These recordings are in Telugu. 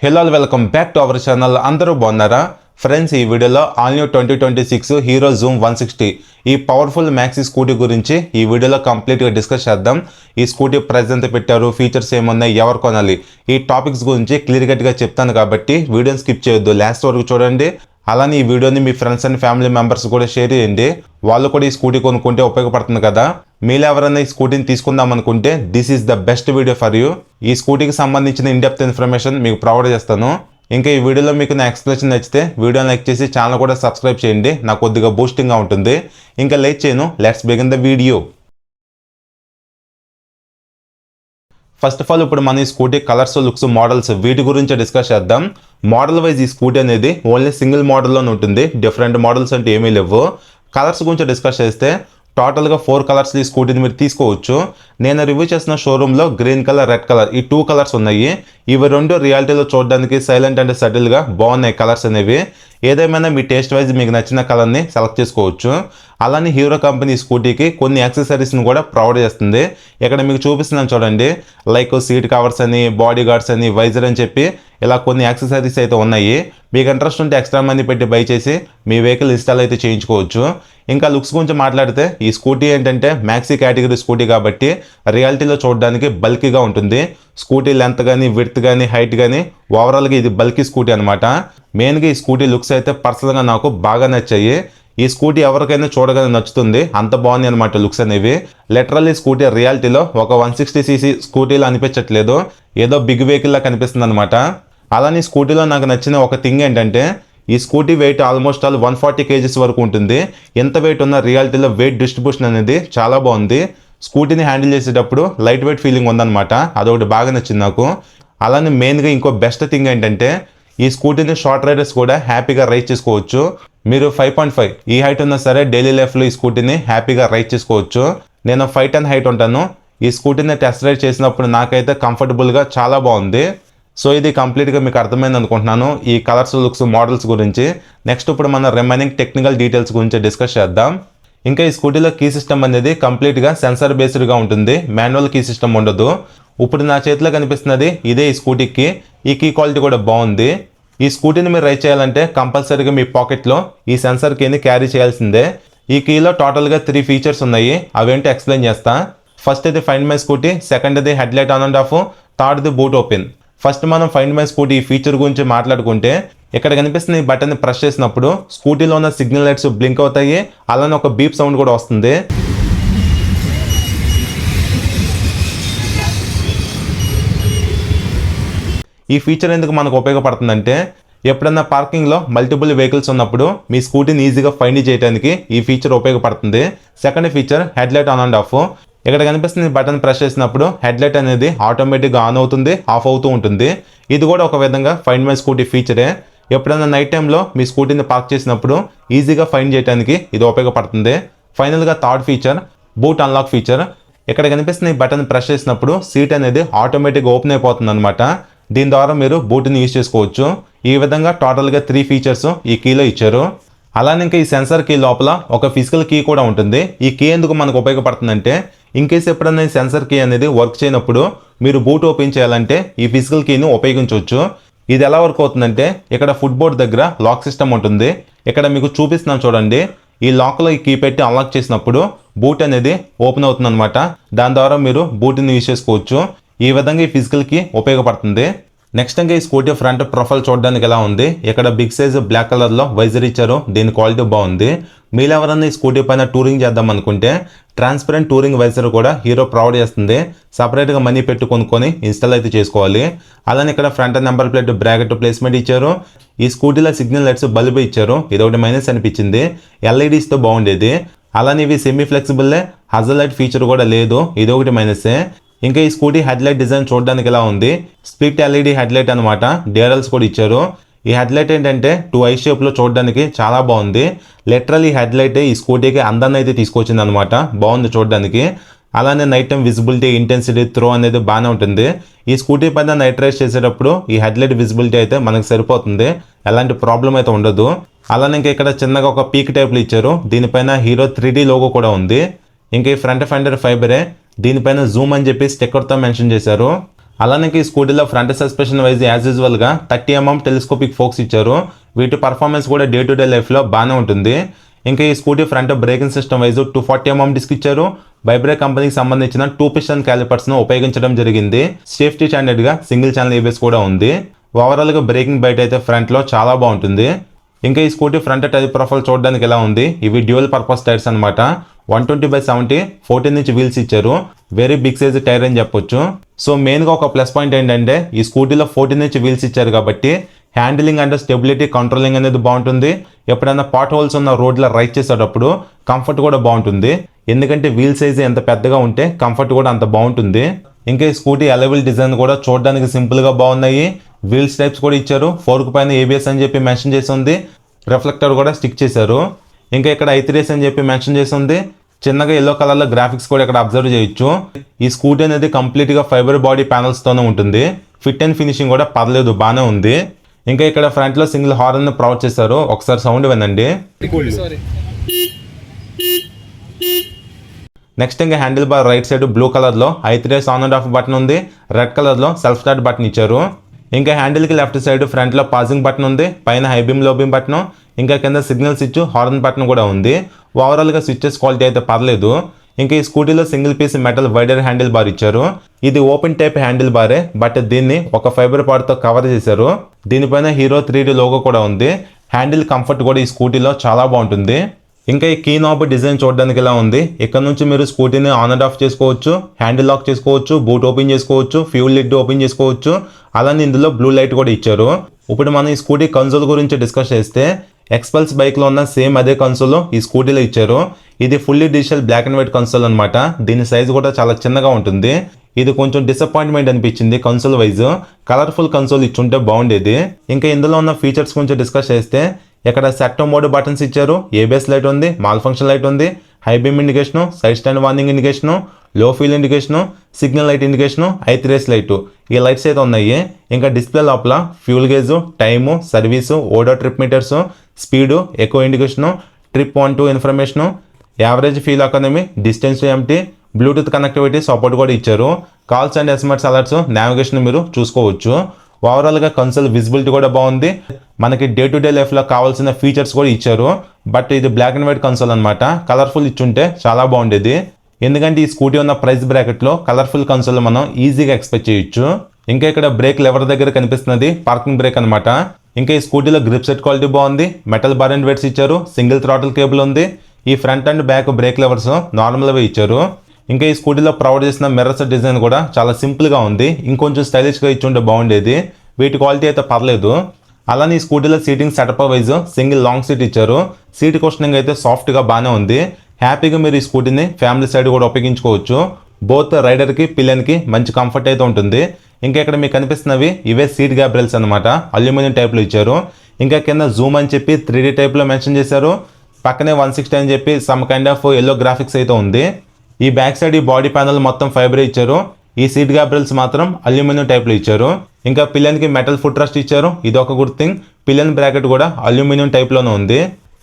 Hello welcome back to our channel. అందరూ బాగున్నారా ఫ్రెండ్స్? ఈ వీడియోలో ఆల్ న్యూ 2026 హీరో జూమ్ 160 ఈ పవర్ఫుల్ మ్యాక్సీ స్కూటీ గురించి ఈ వీడియోలో కంప్లీట్గా డిస్కస్ చేద్దాం. ఈ స్కూటీ ప్రైస్ ఎంత పెట్టారు, ఫీచర్స్ ఏమున్నాయి, ఎవరు కొనాలి, ఈ టాపిక్స్ గురించి క్లియర్ కట్గా చెప్తాను కాబట్టి వీడియోని స్కిప్ చేయొద్దు, లాస్ట్ వరకు చూడండి. అలానే ఈ వీడియోని మీ ఫ్రెండ్స్ అండ్ ఫ్యామిలీ మెంబర్స్ కూడా షేర్ చేయండి, వాళ్ళు కూడా ఈ స్కూటీ కొనుక్కుంటే ఉపయోగపడుతుంది కదా. మీరు ఎవరైనా ఈ స్కూటీని తీసుకుందాం అనుకుంటే this is the best video for you. ఈ స్కూటీకి సంబంధించిన ఇన్డెప్త్ ఇన్ఫర్మేషన్ మీకు ప్రొవైడ్ చేస్తాను. ఇంకా ఈ వీడియోలో మీకు నా ఎక్స్ప్లెనేషన్ నచ్చితే వీడియోని లైక్ చేసి ఛానల్ కూడా సబ్స్క్రైబ్ చేయండి, నాకు కొద్దిగా బూస్టింగ్గా ఉంటుంది. ఇంకా లేట్ చేయను, let's begin the video. First of all ఇప్పుడు మన ఈ స్కూటీ కలర్స్, లుక్స్, మోడల్స్ వీటి గురించి డిస్కస్ చేద్దాం. మోడల్ వైజ్ ఈ స్కూటీ అనేది ఓన్లీ సింగిల్ మోడల్లోనే ఉంటుంది, డిఫరెంట్ మోడల్స్ అంటే ఏమీ లేవు. కలర్స్ గురించి డిస్కస్ చేస్తే టోటల్గా 4 కలర్స్ ఈ స్కూటీని మీరు తీసుకోవచ్చు. నేను రివ్యూ చేసిన షోరూంలో గ్రీన్ కలర్, రెడ్ కలర్ ఈ 2 కలర్స్ ఉన్నాయి. ఇవి రెండు రియాలిటీలో చూడడానికి సైలెంట్ అండ్ సటిల్గా బాగున్నాయి కలర్స్ అనేవి. ఏదేమైనా మీ టేస్ట్ వైజ్ మీకు నచ్చిన కలర్ని సెలెక్ట్ చేసుకోవచ్చు. అలానే హీరో కంపెనీ స్కూటీకి కొన్ని యాక్సెసరీస్ని కూడా ప్రొవైడ్ చేస్తుంది. ఇక్కడ మీకు చూపిస్తున్నాను చూడండి, లైక్ సీట్ కవర్స్ అని, బాడీ గార్డ్స్ అని, వైజర్ అని చెప్పి ఇలా కొన్ని యాక్సెసరీస్ అయితే ఉన్నాయి. మీకు ఇంట్రెస్ట్ ఉంటే ఎక్స్ట్రా మనీ పెట్టి బై చేసి మీ వెహికల్ ఇన్స్టాల్ అయితే చేయించుకోవచ్చు. ఇంకా లుక్స్ గురించి మాట్లాడితే ఈ స్కూటీ ఏంటంటే మ్యాక్సీ కేటగిరీ స్కూటీ కాబట్టి రియాలిటీలో చూడడానికి బల్కీగా ఉంటుంది. స్కూటీ లెంత్ కానీ, విడ్త్ కానీ, హైట్ కానీ ఓవరాల్గా ఇది బల్కీ స్కూటీ అనమాట. మెయిన్గా ఈ స్కూటీ లుక్స్ అయితే పర్సనల్గా నాకు బాగా నచ్చాయి. ఈ స్కూటీ ఎవరికైనా చూడగానే నచ్చుతుంది, అంత బాగుంది అనమాట లుక్స్ అనేవి. లిటరల్లీ స్కూటీ రియాలిటీలో ఒక 160cc స్కూటీలో అనిపించట్లేదు, ఏదో బిగ్ వెహికల్లా కనిపిస్తుంది అనమాట. అలానే స్కూటీలో నాకు నచ్చిన ఒక థింగ్ ఏంటంటే ఈ స్కూటీ వెయిట్ ఆల్మోస్ట్ 140 kgs వరకు ఉంటుంది. ఎంత వెయిట్ ఉన్న రియాలిటీలో వెయిట్ డిస్ట్రిబ్యూషన్ అనేది చాలా బాగుంది. స్కూటీని హ్యాండిల్ చేసేటప్పుడు లైట్ వెయిట్ ఫీలింగ్ ఉందన్నమాట, అదొకటి బాగా నచ్చింది నాకు. అలానే మెయిన్గా ఇంకో బెస్ట్ థింగ్ ఏంటంటే ఈ స్కూటీని షార్ట్ రైడర్స్ కూడా హ్యాపీగా రైడ్ చేసుకోవచ్చు. మీరు 5.5 ఈ హైట్ ఉన్నా సరే డైలీ లైఫ్లో ఈ స్కూటీని హ్యాపీగా రైడ్ చేసుకోవచ్చు. నేను 5'10" హైట్ ఉంటాను. ఈ స్కూటీని టెస్ట్ రైడ్ చేసినప్పుడు నాకైతే కంఫర్టబుల్గా చాలా బాగుంది. సో ఇది కంప్లీట్గా మీకు అర్థమైంది అనుకుంటున్నాను ఈ కలర్స్, లుక్స్, మోడల్స్ గురించి. నెక్స్ట్ ఇప్పుడు మన రిమైనింగ్ టెక్నికల్ డీటెయిల్స్ గురించి డిస్కస్ చేద్దాం. ఇంకా ఈ స్కూటీలో కీ సిస్టమ్ అనేది కంప్లీట్గా సెన్సార్ బేస్డ్గా ఉంటుంది, మాన్యువల్ కీ సిస్టమ్ ఉండదు. ఇప్పుడు నా చేతిలో కనిపిస్తున్నది ఇదే ఈ స్కూటీకి. ఈ కీ క్వాలిటీ కూడా బాగుంది. ఈ స్కూటీని మీరు రైడ్ చేయాలంటే కంపల్సరీగా మీ పాకెట్లో ఈ సెన్సార్ కీని క్యారీ చేయాల్సిందే. ఈ కీలో టోటల్గా 3 ఫీచర్స్ ఉన్నాయి, అవేంటో ఎక్స్ప్లెయిన్ చేస్తా. ఫస్ట్ ఇది ఫైండ్ మై స్కూటీ, సెకండ్ ఇది head light on and of, third ఇది బూట్ ఓపెన్. ఫస్ట్ మనం ఫైండ్ మై స్కూటీ ఈ ఫీచర్ గురించి మాట్లాడుకుంటే ఇక్కడ కనిపిస్తున్న ఈ బటన్ని ప్రెస్ చేసినప్పుడు స్కూటీలో ఉన్న సిగ్నల్ లైట్స్ బ్లింక్ అవుతాయి, అలానే ఒక బీప్ సౌండ్ కూడా వస్తుంది. ఈ ఫీచర్ ఎందుకు మనకు ఉపయోగపడుతుందంటే ఎప్పుడన్నా పార్కింగ్లో మల్టిపుల్ వెహికల్స్ ఉన్నప్పుడు మీ స్కూటీని ఈజీగా ఫైండ్ చేయడానికి ఈ ఫీచర్ ఉపయోగపడుతుంది. Second feature head light on and of. ఇక్కడ కనిపిస్తున్న బటన్ ప్రెస్ చేసినప్పుడు హెడ్ లైట్ అనేది ఆటోమేటిక్గా ఆన్ అవుతుంది, ఆఫ్ అవుతూ ఉంటుంది. ఇది కూడా ఒక విధంగా ఫైండ్ మై స్కూటీ ఫీచరే. ఎప్పుడైనా నైట్ టైంలో మీ స్కూటీని పార్క్ చేసినప్పుడు ఈజీగా ఫైండ్ చేయడానికి ఇది ఉపయోగపడుతుంది. ఫైనల్గా third feature boot unlock feature. ఇక్కడ కనిపిస్తున్న ఈ బటన్ ప్రెస్ చేసినప్పుడు సీట్ అనేది ఆటోమేటిక్గా ఓపెన్ అయిపోతుంది అనమాట. దీని ద్వారా మీరు బూట్ని యూజ్ చేసుకోవచ్చు. ఈ విధంగా టోటల్గా 3 ఫీచర్స్ ఈ కీలో ఇచ్చారు. అలానే ఇంకా ఈ సెన్సార్ కీ లోపల ఒక ఫిజికల్ కీ కూడా ఉంటుంది. ఈ కీ ఎందుకు మనకు ఉపయోగపడుతుందంటే ఇన్ కేసు ఎప్పుడైనా ఈ సెన్సార్ కీ అనేది వర్క్ చేయనప్పుడు మీరు బూట్ ఓపెన్ చేయాలంటే ఈ ఫిజికల్ కీని ఉపయోగించవచ్చు. ఇది ఎలా వర్క్ అవుతుందంటే ఇక్కడ ఫుట్ బోర్డ్ దగ్గర లాక్ సిస్టమ్ ఉంటుంది. ఇక్కడ మీకు చూపిస్తున్నాం చూడండి, ఈ లాక్లో ఈ కీ పెట్టి అన్లాక్ చేసినప్పుడు బూట్ అనేది ఓపెన్ అవుతుంది అనమాట. దాని ద్వారా మీరు బూట్ని యూజ్ చేసుకోవచ్చు. ఈ విధంగా ఈ ఫిజికల్ కీ ఉపయోగపడుతుంది. నెక్స్ట్ ఇంకా ఈ స్కూటీ ఫ్రంట్ ప్రొఫైల్ చూడడానికి ఎలా ఉంది. ఇక్కడ బిగ్ సైజ్ బ్లాక్ కలర్లో వైజర్ ఇచ్చారు, దీని క్వాలిటీ బాగుంది. మీరు ఎవరన్నా ఈ స్కూటీ పైన టూరింగ్ చేద్దాం అనుకుంటే ట్రాన్స్పరెంట్ టూరింగ్ వైజర్ కూడా హీరో ప్రొవైడ్ చేస్తుంది. సపరేట్గా మనీ పెట్టి కొనుక్కొని ఇన్స్టాల్ అయితే చేసుకోవాలి. అలానే ఇక్కడ front number plate bracket placement ఇచ్చారు. ఈ స్కూటీలో సిగ్నల్ లైట్స్ బల్బ్ ఇచ్చారు, ఇదొకటి మైనస్ అనిపించింది. ఎల్ఈడీస్తో బాగుండేది. అలానే ఇవి సెమీ ఫ్లెక్సిబుల్లే, హజల్ లైట్ ఫీచర్ కూడా లేదు, ఇదొకటి మైనసే. ఇంకా ఈ స్కూటీ హెడ్ లైట్ డిజైన్ చూడడానికి ఎలా ఉంది, స్ప్లిట్ ఎల్ఈడి హెడ్ లైట్ అనమాట, డిఆర్ఎల్స్ కూడా ఇచ్చారు. ఈ హెడ్ లైట్ ఏంటంటే 2 ఐ షేప్లో చూడడానికి చాలా బాగుంది. లిటరల్ ఈ హెడ్ లైట్ ఈ స్కూటీకి అందాన్ని అయితే తీసుకొచ్చింది అనమాట, బాగుంది చూడడానికి. అలానే night time visibility, intensity, throw అనేది బాగానే ఉంటుంది. ఈ స్కూటీ పైన నైట్ రైడ్ చేసేటప్పుడు ఈ హెడ్ లైట్ విజిబిలిటీ అయితే మనకు సరిపోతుంది, ఎలాంటి ప్రాబ్లం అయితే ఉండదు. అలానే ఇంకా ఇక్కడ చిన్నగా ఒక పీక్ టైప్లు ఇచ్చారు, దీనిపైన హీరో 3D లోగో కూడా ఉంది. ఇంకా ఈ ఫ్రంట్ ఫెండర్ ఫైబరే, దీనిపైన జూమ్ అని చెప్పి స్టిక్కర్తో మెన్షన్ చేశారు. అలానే ఈ స్కూటీలో ఫ్రంట్ సస్పెన్షన్ వైజ్ యాజ్ యూజువల్గా 30mm టెలిస్కోపిక్ ఫోక్స్ ఇచ్చారు. వీటి పర్ఫార్మెన్స్ కూడా డే టు డే లైఫ్లో బాగానే ఉంటుంది. ఇంకా ఈ scooty front braking system wise 240mm disc ఇచ్చారు. బైబ్రేక్ కంపెనీకి సంబంధించిన 2 పిస్టన్ క్యాలిపర్స్ను ఉపయోగించడం జరిగింది. సేఫ్టీ స్టాండర్డ్గా సింగిల్ ఛానల్ ABS కూడా ఉంది. ఓవరాల్గా బ్రేకింగ్ బయట అయితే ఫ్రంట్లో చాలా బాగుంటుంది. ఇంకా ఈ స్కూటీ ఫ్రంట్ టైర్ ప్రొఫైల్ చూడడానికి ఎలా ఉంది, ఇవి డ్యూయల్ పర్పస్ టైర్స్ అనమాట. 120/70 14" వీల్స్ ఇచ్చారు. వెరీ బిగ్ సైజ్ టైర్ అని చెప్పొచ్చు. సో మెయిన్గా ఒక ప్లస్ పాయింట్ ఏంటంటే ఈ స్కూటీలో 14" వీల్స్ ఇచ్చారు కాబట్టి హ్యాండిలింగ్ అండ్ స్టెబిలిటీ కంట్రోలింగ్ అనేది బాగుంటుంది. ఎప్పుడైనా పాట్ హోల్స్ ఉన్న రోడ్లో రైడ్ చేసేటప్పుడు కంఫర్ట్ కూడా బాగుంటుంది. ఎందుకంటే వీల్ సైజ్ ఎంత పెద్దగా ఉంటే కంఫర్ట్ కూడా అంత బాగుంటుంది. ఇంకా ఈ స్కూటీ అలైవల్ డిజైన్ కూడా చూడడానికి సింపుల్గా బాగున్నాయి. వీల్స్ టైప్స్ కూడా ఇచ్చారు. 4 పైన ABS అని చెప్పి మెన్షన్ చేసి ఉంది. రిఫ్లెక్టర్ కూడా స్టిక్ చేశారు. ఇంకా ఇక్కడ i3s అని చెప్పి మెన్షన్ చేసి ఉంది. చిన్నగా ఎల్లో కలర్లో గ్రాఫిక్స్ కూడా ఇక్కడ అబ్జర్వ్ చేయొచ్చు. ఈ స్కూటీ అనేది కంప్లీట్గా ఫైబర్ బాడీ ప్యానల్స్తోనే ఉంటుంది. ఫిట్ అండ్ ఫినిషింగ్ కూడా పర్లేదు, బాగానే ఉంది. ఇంకా ఇక్కడ ఫ్రంట్లో సింగిల్ హార్న్ ప్రొవైడ్ చేశారు. ఒకసారి సౌండ్ వినండి. నెక్స్ట్ ఇంకా handle bar right side blue కలర్లో i3s on and of button ఉంది. రెడ్ కలర్లో సెల్ఫ్ స్టార్ట్ బటన్ ఇచ్చారు. ఇంకా హ్యాండిల్కి లెఫ్ట్ సైడ్ ఫ్రంట్లో పాజింగ్ బటన్ ఉంది. పైన హై బీమ్ లో బీమ్ బటన్, ఇంకా కింద సిగ్నల్ స్విచ్, హార్న్ బటన్ కూడా ఉంది. ఓవరాల్గా స్విచెస్ క్వాలిటీ అయితే పర్లేదు. ఇంకా ఈ స్కూటీలో single piece metal wider handle bar ఇచ్చారు. ఇది ఓపెన్ టైప్ హ్యాండిల్ బారే, బట్ దీన్ని ఒక ఫైబర్ పార్ట్తో కవర్ చేశారు. దీనిపైన హీరో 3D లోగో కూడా ఉంది. హ్యాండిల్ కంఫర్ట్ కూడా ఈ స్కూటీలో చాలా బాగుంటుంది. ఇంకా ఈ కీ నాబ్ డిజైన్ చూడడానికి ఇలా ఉంది. ఇక్కడ నుంచి మీరు స్కూటీని ఆన్ అండ్ ఆఫ్ చేసుకోవచ్చు, హ్యాండిల్ లాక్ చేసుకోవచ్చు, బూట్ ఓపెన్ చేసుకోవచ్చు, ఫ్యూల్ లిడ్ ఓపెన్ చేసుకోవచ్చు. అలానే ఇందులో బ్లూ లైట్ కూడా ఇచ్చారు. ఇప్పుడు మనం ఈ స్కూటీ కన్సోల్ గురించి డిస్కస్ చేస్తే ఎక్స్పల్స్ బైక్లో ఉన్న సేమ్ అదే కన్సోల్ ఈ స్కూటీలో ఇచ్చారు. ఇది fully digital black and white console అనమాట. దీని సైజ్ కూడా చాలా చిన్నగా ఉంటుంది. ఇది కొంచెం డిసప్పాయింట్మెంట్ అనిపించింది కన్సోల్ వైజ్. కలర్ఫుల్ కన్సోల్ ఇచ్చుంటే బాగుండేది. ఇంకా ఇందులో ఉన్న ఫీచర్స్ గురించి డిస్కస్ చేస్తే ఇక్కడ సెట్ మోడ్ బటన్స్ ఇచ్చారు. ABS లైట్ ఉంది, మాల్ ఫంక్షన్ లైట్ ఉంది, high beam indication, side stand warning indication, low fuel indication, signal light indication, i3s light, ఈ లైట్స్ అయితే ఉన్నాయి. ఇంకా డిస్ప్లే లోపల fuel gauge, time, service, odo trip meters, speed, eco indication, trip 1-2 information, average fuel economy, distance empty, Bluetooth connectivity support కూడా ఇచ్చారు. Calls and SMS alerts, navigation మీరు చూసుకోవచ్చు. ఓవరాల్గా కన్సోల్ విజిబిలిటీ కూడా బాగుంది. మనకి డే టు డే లైఫ్లో కావాల్సిన ఫీచర్స్ కూడా ఇచ్చారు. బట్ ఇది బ్లాక్ అండ్ వైట్ కన్సోల్ అనమాట. కలర్ఫుల్ ఇచ్చుంటే చాలా బాగుండేది. ఎందుకంటే ఈ స్కూటీ ఉన్న ప్రైస్ బ్రాకెట్లో కలర్ఫుల్ కన్సోల్ మనం ఈజీగా ఎక్స్పెక్ట్ చేయొచ్చు. ఇంకా ఇక్కడ బ్రేక్ లెవర్ దగ్గర కనిపిస్తున్నది పార్కింగ్ బ్రేక్ అనమాట. ఇంకా ఈ స్కూటీలో గ్రిప్ సెట్ క్వాలిటీ బాగుంది. మెటల్ బార్ అండ్ వెయిట్స్ ఇచ్చారు. సింగిల్ థ్రాటిల్ కేబుల్ ఉంది. ఈ front and back break levers నార్మల్గా ఇచ్చారు. ఇంకా ఈ స్కూటీలో ప్రొవైడ్ చేసిన మిర్రర్స్ డిజైన్ కూడా చాలా సింపుల్గా ఉంది. ఇంకొంచెం స్టైలిష్గా ఇచ్చుంటే బాగుండేది. వీటి క్వాలిటీ అయితే పర్లేదు. అలానే ఈ స్కూటీలో seating setup wise single long seat seat. సీట్ కుషనింగ్ అయితే సాఫ్ట్గా బాగానే ఉంది. హ్యాపీగా మీరు ఈ స్కూటీని ఫ్యామిలీ సైడ్ కూడా ఉపయోగించుకోవచ్చు. బోత్ రైడర్కి పిల్లలకి మంచి కంఫర్ట్ అయితే ఉంటుంది. ఇంకా ఇక్కడ మీకు కనిపిస్తున్నవి ఇవే సీట్ గ్యాబ్రెల్స్ అనమాట. అల్యూమినియం టైప్లో ఇచ్చారు. ఇంకా కింద జూమ్ అని చెప్పి 3D టైప్లో మెన్షన్ చేశారు. పక్కనే 160 అని చెప్పి some kind of yellow graphics అయితే ఉంది. ఈ బ్యాక్ సైడ్ ఈ బాడీ ప్యానల్ మొత్తం ఫైబరే ఇచ్చారు. ఈ సీట్ గ్యాబ్రెల్స్ మాత్రం అల్యూమినియం టైప్లో ఇచ్చారు. ఇంకా పిల్లన్కి మెటల్ ఫుట్ రెస్ట్ ఇచ్చారు. ఇది ఒక గుడ్ థింగ్. పిల్లన్ బ్రాకెట్ కూడా అల్యూమినియం టైప్లోనే ఉంది.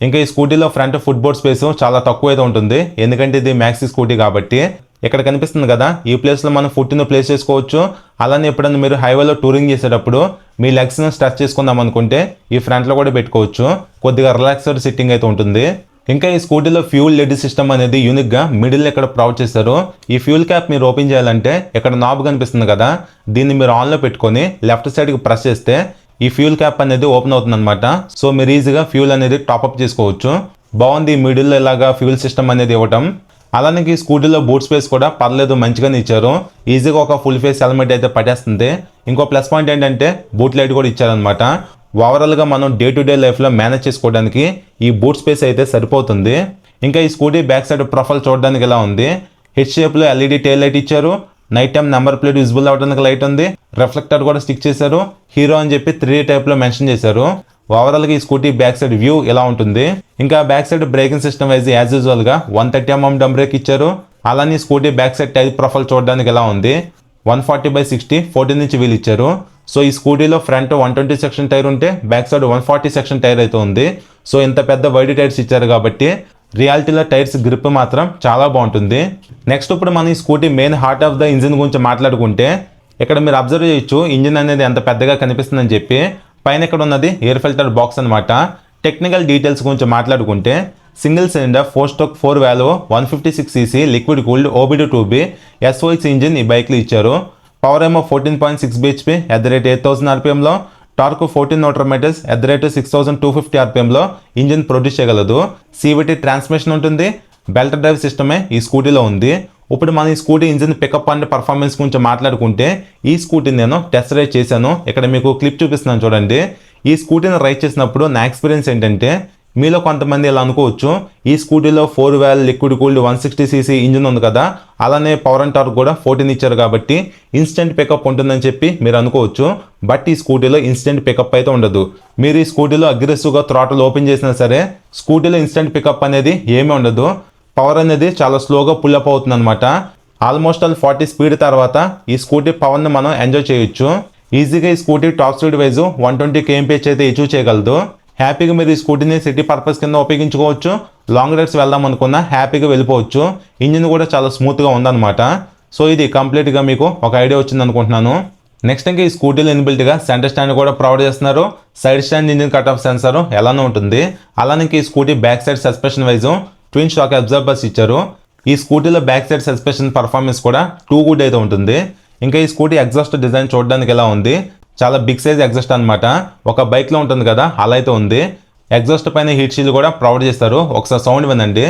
ఇంకా ఈ స్కూటీలో ఫ్రంట్ ఫుట్ బోర్డ్ స్పేస్ చాలా తక్కువ అయితే ఉంటుంది. ఎందుకంటే ఇది మ్యాక్సీ స్కూటీ కాబట్టి. ఇక్కడ కనిపిస్తుంది కదా, ఈ ప్లేస్లో మనం ఫుట్ని ప్లేస్ చేసుకోవచ్చు. అలానే ఎప్పుడైనా మీరు హైవేలో టూరింగ్ చేసేటప్పుడు మీ లెగ్స్ని స్ట్రెచ్ చేసుకుందాం అనుకుంటే ఈ ఫ్రంట్లో కూడా పెట్టుకోవచ్చు. కొద్దిగా రిలాక్స్డ్ సిట్టింగ్ అయితే ఉంటుంది. ఇంకా ఈ స్కూటీలో ఫ్యూల్ లెడ్ సిస్టమ్ అనేది యూనిక్గా మిడిల్ ఇక్కడ ప్రొవైడ్ చేశారు. ఈ ఫ్యూల్ క్యాప్ మీరు ఓపెన్ చేయాలంటే ఇక్కడ నాబ్ కనిపిస్తుంది కదా, దీన్ని మీరు ఆన్లో పెట్టుకొని లెఫ్ట్ సైడ్కి ప్రెస్ చేస్తే ఈ ఫ్యూల్ క్యాప్ అనేది ఓపెన్ అవుతుంది అనమాట. సో మీరు ఈజీగా ఫ్యూల్ అనేది టాప్అప్ చేసుకోవచ్చు. బాగుంది ఈ మిడిల్లో ఇలాగా ఫ్యూల్ సిస్టమ్ అనేది ఇవ్వటం. అలానే ఈ స్కూటీలో బూట్ స్పేస్ కూడా పర్లేదు, మంచిగానే ఇచ్చారు. ఈజీగా ఒక ఫుల్ ఫేస్ హెల్మెట్ అయితే పట్టేస్తుంది. ఇంకో ప్లస్ పాయింట్ ఏంటంటే బూట్ లైట్ కూడా ఇచ్చారనమాట. ఓవరాల్గా మనం డే టు డే లైఫ్లో మేనేజ్ చేసుకోవడానికి ఈ బూట్ స్పేస్ అయితే సరిపోతుంది. ఇంకా ఈ స్కూటీ బ్యాక్ సైడ్ ప్రొఫైల్ చూడడానికి ఎలా ఉంది. హెడ్ షేప్లో LED టైల్ లైట్ ఇచ్చారు. Night time number plate visible అవడానికి లైట్ ఉంది. రిఫ్లెక్టర్ కూడా స్టిక్ చేశారు. హీరో అని చెప్పి 3D టైప్లో మెన్షన్ చేశారు. ఓవరాల్గా ఈ స్కూటీ బ్యాక్ సైడ్ వ్యూ ఎలా ఉంటుంది. ఇంకా back side braking system wise as యూజువల్గా 130mm డంప్ బ్రేక్ ఇచ్చారు. అలానే scooty back side tyre profile చూడడానికి ఎలా ఉంది. 140/60 14" వీల్ ఇచ్చారు. సో ఈ స్కూటీలో ఫ్రంట్ 120 సెక్షన్ టైర్ ఉంటే బ్యాక్ సైడ్ 140 సెక్షన్ టైర్ అయితే ఉంది. సో ఇంత పెద్ద వైడ్ టైర్స్ ఇచ్చారు కాబట్టి రియాలిటీలో టైర్స్ గ్రిప్ మాత్రం చాలా బాగుంటుంది. నెక్స్ట్ ఇప్పుడు మనం ఈ scooty main heart of the engine గురించి మాట్లాడుకుంటే ఇక్కడ మీరు అబ్జర్వ్ చేయొచ్చు ఇంజిన్ అనేది ఎంత పెద్దగా కనిపిస్తుందని చెప్పి. పైన ఇక్కడ ఉన్నది ఎయిర్ ఫిల్టర్ బాక్స్ అనమాట. టెక్నికల్ డీటెయిల్స్ గురించి మాట్లాడుకుంటే single cylinder 4-stroke 4 valve 156cc liquid cooled OBD2B SOX engine ఈ బైక్లో ఇచ్చారు. పవర్ ఏమో 14.6 bhp at the rate 8000 rpmలో, torque 14 Nm at the rate 6250 rpmలో ఇంజిన్ ప్రొడ్యూస్ చేయగలదు. CVT ట్రాన్స్మిషన్ ఉంటుంది. బెల్ట్ డ్రైవ్ సిస్టమే ఈ స్కూటీలో ఉంది. ఇప్పుడు మనం ఈ scooty engine pickup and performance గురించి మాట్లాడుకుంటే ఈ స్కూటీని నేను టెస్ట్ రైడ్ చేశాను. ఇక్కడ మీకు క్లిప్ చూపిస్తున్నాను చూడండి. ఈ స్కూటీని రైడ్ చేసినప్పుడు నా ఎక్స్పీరియన్స్ ఏంటంటే, మీలో కొంతమంది ఇలా అనుకోవచ్చు, ఈ స్కూటీలో 4 valve liquid cooled 160cc engine ఉంది కదా, అలానే పవర్ అండ్ టార్క్ కూడా 14 ఇచ్చారు కాబట్టి ఇన్స్టెంట్ పికప్ ఉంటుందని చెప్పి మీరు అనుకోవచ్చు. బట్ ఈ స్కూటీలో ఇన్స్టెంట్ పికప్ అయితే ఉండదు. మీరు ఈ స్కూటీలో అగ్రెసివ్గా థ్రాటిల్ ఓపెన్ చేసినా సరే స్కూటీలో ఇన్స్టెంట్ పికప్ అనేది ఏమీ ఉండదు. పవర్ అనేది చాలా స్లోగా పుల్అప్ అవుతుంది అనమాట. ఆల్మోస్ట్ 40 స్పీడ్ తర్వాత ఈ స్కూటీ పవర్ని మనం ఎంజాయ్ చేయొచ్చు. ఈజీగా ఈ scooty top speed wise 120 kmph అయితే అచీవ్ చేయగలదు. హ్యాపీగా మీరు ఈ స్కూటీని సిటీ పర్పస్ కింద ఉపయోగించుకోవచ్చు. లాంగ్ రైడ్స్ వెళ్దాం అనుకున్నా హ్యాపీగా వెళ్ళిపోవచ్చు. ఇంజిన్ కూడా చాలా స్మూత్గా ఉందన్నమాట. సో ఇది కంప్లీట్గా మీకు ఒక ఐడియా వచ్చింది అనుకుంటున్నాను. నెక్స్ట్ ఇంకా ఈ స్కూటీలో ఇన్బిల్ట్గా సెంటర్ స్టాండ్ కూడా ప్రొవైడ్ చేస్తున్నారు. Side stand engine cut off sensor ఎలానే ఉంటుంది. అలానే ఈ scooty back side suspension wise twin shock absorbers ఇచ్చారు. ఈ స్కూటీలో బ్యాక్ సైడ్ సస్పెన్షన్ పర్ఫార్మెన్స్ కూడా టూ గుడ్ అయితే ఉంటుంది. ఇంకా ఈ స్కూటీ ఎగ్జాస్ట్ డిజైన్ చూడడానికి ఎలా ఉంది, చాలా బిగ్ సైజ్ ఎగ్జాస్ట్ అనమాట. ఒక బైక్లో ఉంటుంది కదా అలా అయితే ఉంది. ఎగ్జాస్ట్ పైన హీట్ షీల్డ్ కూడా ప్రొవైడ్ చేస్తారు. ఒకసారి సౌండ్ వినండి.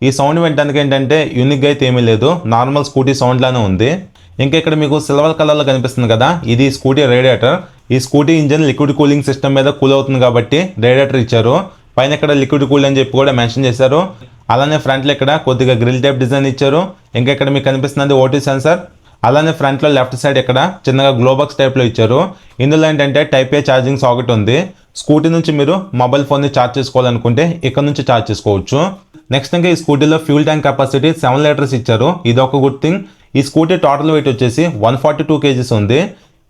ఈ సౌండ్ వినడానికి ఏంటంటే యూనిక్గా అయితే ఏమీ లేదు, నార్మల్ స్కూటీ సౌండ్ లానే ఉంది. ఇంకా ఇక్కడ మీకు సిల్వర్ కలర్లో కనిపిస్తుంది కదా, ఇది స్కూటీ రేడియేటర్. ఈ scooty engine liquid cooling system మీద కూల్ అవుతుంది కాబట్టి రేడియేటర్ ఇచ్చారు. పైన ఇక్కడ లిక్విడ్ కూల్ అని చెప్పి కూడా మెన్షన్ చేశారు. అలానే ఫ్రంట్లో ఇక్కడ కొద్దిగా గ్రిల్ టైప్ డిజైన్ ఇచ్చారు. ఇంకా ఇక్కడ మీకు కనిపిస్తుంది ఓటీ సెన్సార్. అలానే ఫ్రంట్లో లెఫ్ట్ సైడ్ ఇక్కడ చిన్నగా గ్లోబాక్స్ టైప్లో ఇచ్చారు. ఇందులో ఏంటంటే టైప్ ఏ ఛార్జింగ్ సాకెట్ ఉంది. స్కూటీ నుంచి మీరు మొబైల్ ఫోన్ని ఛార్జ్ చేసుకోవాలనుకుంటే ఇక్కడ నుంచి ఛార్జ్ చేసుకోవచ్చు. నెక్స్ట్ ఇంకా ఈ స్కూటీలో ఫ్యూల్ ట్యాంక్ కెపాసిటీ 7 లీటర్స్ ఇచ్చారు. ఇది ఒక గుడ్ థింగ్. ఈ స్కూటీ టోటల్ వెయిట్ వచ్చేసి 142 kgs ఉంది.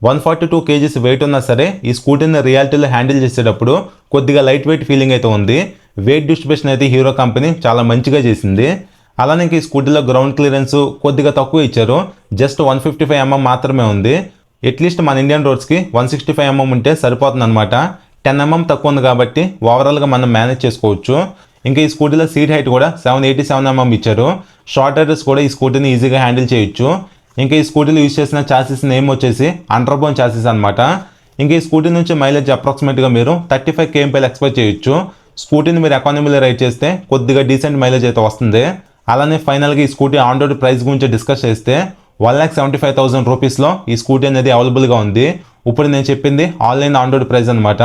142 kgs వెయిట్ ఉన్నా సరే ఈ స్కూటీని రియాలిటీలో హ్యాండిల్ చేసేటప్పుడు కొద్దిగా లైట్ వెయిట్ ఫీలింగ్ అయితే ఉంది. వెయిట్ డిస్ట్రిబ్యూషన్ అయితే హీరో కంపెనీ చాలా మంచిగా చేసింది. అలానే ఈ స్కూటీలో గ్రౌండ్ క్లియరెన్స్ కొద్దిగా తక్కువ ఇచ్చారు. జస్ట్ 155 mm మాత్రమే ఉంది. అట్లీస్ట్ మన ఇండియన్ రోడ్స్కి 165 mm ఉంటే సరిపోతుంది అనమాట. 10 mm తక్కువ ఉంది కాబట్టి ఓవరాల్గా మనం మేనేజ్ చేసుకోవచ్చు. ఇంకా ఈ స్కూటీలో సీట్ హైట్ కూడా 787 mm ఇచ్చారు. షార్ట్ రైడర్స్ కూడా ఈ స్కూటీని ఈజీగా హ్యాండిల్ చేయొచ్చు. ఇంకా ఈ స్కూటీలో యూజ్ చేసిన ఛాసీస్ నేమ్ వచ్చేసి అండర్బోన్ ఛాసీస్ అనమాట. ఇంకా ఈ స్కూటీ నుంచి మైలేజ్ అప్రాక్సిమేట్గా మీరు 35 kmph ఎక్స్పెక్ట్ చేయొచ్చు. స్కూటీని మీరు ఎకానమీలో రైడ్ చేస్తే కొద్దిగా డీసెంట్ మైలేజ్ అయితే వస్తుంది. అలానే ఫైనల్గా ఈ స్కూటీ ఆన్ రోడ్ ప్రైస్ గురించి డిస్కస్ చేస్తే 1,75,000 రూపీస్లో ఈ స్కూటీ అనేది అవైలబుల్గా ఉంది. ఇప్పుడు నేను చెప్పింది ఆన్లైన్ ఆన్ రోడ్ ప్రైస్ అనమాట.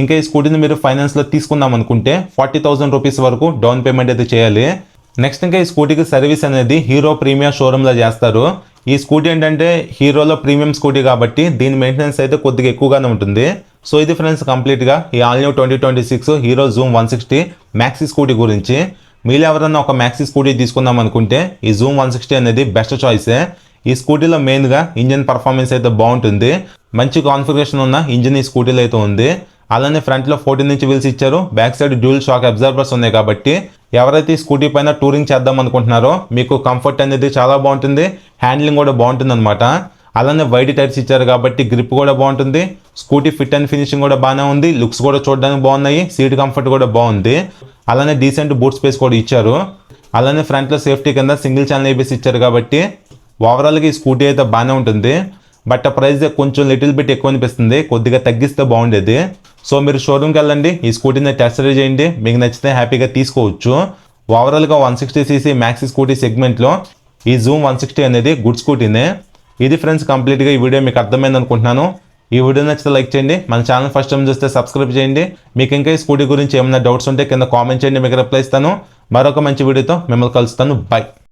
ఇంకా ఈ స్కూటీని మీరు ఫైనాన్స్లో తీసుకుందాం అనుకుంటే 40,000 రూపీస్ వరకు డౌన్ పేమెంట్ అయితే చేయాలి. నెక్స్ట్ ఇంకా ఈ స్కూటీకి సర్వీస్ అనేది హీరో ప్రీమియం షోరూంలో చేస్తారు. ఈ స్కూటీ ఏంటంటే హీరోలో ప్రీమియం స్కూటీ కాబట్టి దీని మెయింటెనెన్స్ అయితే కొద్దిగా ఎక్కువగానే ఉంటుంది. సో ఇది ఫ్రెండ్స్ కంప్లీట్గా ఈ all new 2026 hero Zoom 160 maxi scooty గురించి. మీరు ఎవరన్నా ఒక మ్యాక్సీ స్కూటీ తీసుకుందాం అనుకుంటే ఈ జూమ్ 160 అనేది బెస్ట్ చాయిసే. ఈ స్కూటీలో మెయిన్గా ఇంజిన్ పర్ఫార్మెన్స్ అయితే బాగుంటుంది. మంచి కాన్ఫిగరేషన్ ఉన్న ఇంజిన్ ఈ స్కూటీలో అయితే ఉంది. అలానే ఫ్రంట్లో 14 ఇంచ్ వీల్స్ ఇచ్చారు. Back side dual shock absorbers ఉన్నాయి కాబట్టి ఎవరైతే ఈ స్కూటీ పైన టూరింగ్ చేద్దాం అనుకుంటున్నారో మీకు కంఫర్ట్ అనేది చాలా బాగుంటుంది. హ్యాండ్లింగ్ కూడా బాగుంటుంది అనమాట. అలానే వైడ్ టైర్స్ ఇచ్చారు కాబట్టి గ్రిప్ కూడా బాగుంటుంది. స్కూటీ ఫిట్ అండ్ ఫినిషింగ్ కూడా బాగానే ఉంది. లుక్స్ కూడా చూడడానికి బాగున్నాయి. సీట్ కంఫర్ట్ కూడా బాగుంది. అలానే డీసెంట్ బూట్ స్పేస్ కూడా ఇచ్చారు. అలానే ఫ్రంట్లో సేఫ్టీ కింద సింగిల్ ఛానల్ ఏబిఎస్ ఇచ్చారు కాబట్టి ఓవరాల్గా ఈ స్కూటీ అయితే బాగానే ఉంటుంది. బట్ ఆ ప్రైస్ కొంచెం లిటిల్ బిట్ ఎక్కువ అనిపిస్తుంది. కొద్దిగా తగ్గిస్తే బాగుండేది. సో మీరు షోరూమ్కి వెళ్ళండి, ఈ స్కూటీని టెస్ట్ రైడ్ చేయండి. మీకు నచ్చితే హ్యాపీగా తీసుకోవచ్చు. ఓవరాల్గా 160cc మ్యాక్సీ స్కూటీ సెగ్మెంట్లో ఈ జూమ్ 160 అనేది గుడ్ స్కూటీనే. ఇది ఫ్రెండ్స్ కంప్లీట్గా ఈ వీడియో మీకు అర్థమైంది అనుకుంటున్నాను. ఈ వీడియో నచ్చితే లైక్ చేయండి. మన ఛానల్ ఫస్ట్ టైం చూస్తే సబ్స్క్రైబ్ చేయండి. మీకు ఇంకా ఈ స్కూటీ గురించి ఏమైనా డౌట్స్ ఉంటే కింద కామెంట్ చేయండి, మీకు రిప్లై ఇస్తాను. మరొక మంచి వీడియోతో మిమ్మల్ని కలుస్తాను. బై.